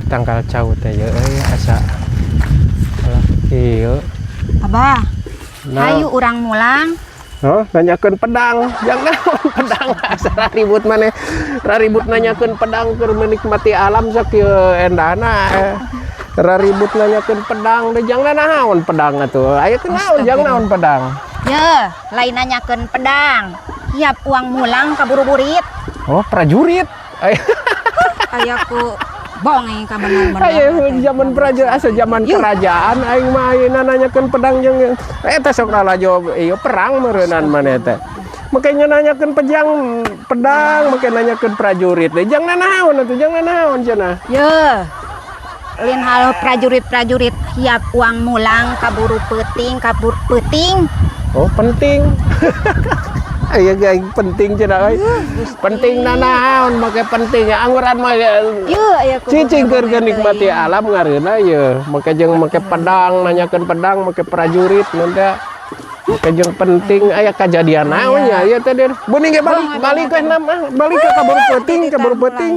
tanggal caut teh ya asa iya Abah, nah ayo urang mulang. oh nanyakeun pedang jangan pedang asa ribut maneh ribut nanyakeun pedang keur menikmati alam sakieu endana ribut nanyakeun pedang deh jangan naon pedang atuh aya kenaon jangan naon pedang Ye, lain nanyakeun pedang. Hiap uang mulang kaburu burit. oh prajurit Aya ku bongeng ka bener-bener. ayo zaman prajurit asa zaman kerajaan aing mah ayeuna nanyakeun pedang jeung eta sok lalajo ieu perang meureunan maneh teh makanya nanyakeun pedang make nanyakeun prajurit deh jangan naon atuh jangan naon cenah Ye. Lin hal prajurit-prajurit hiap uang mulang kaburu peuting. oh penting aya guys penting cenah euy penting naon make penting angguran mah Ye, aya ku cicing keur nikmati alam ngareuna ye make jeung make pedang nanyakeun pedang make prajurit nanda make jeung penting aya kajadian naon nya ieu teh bening ge balik ke kaburu peuting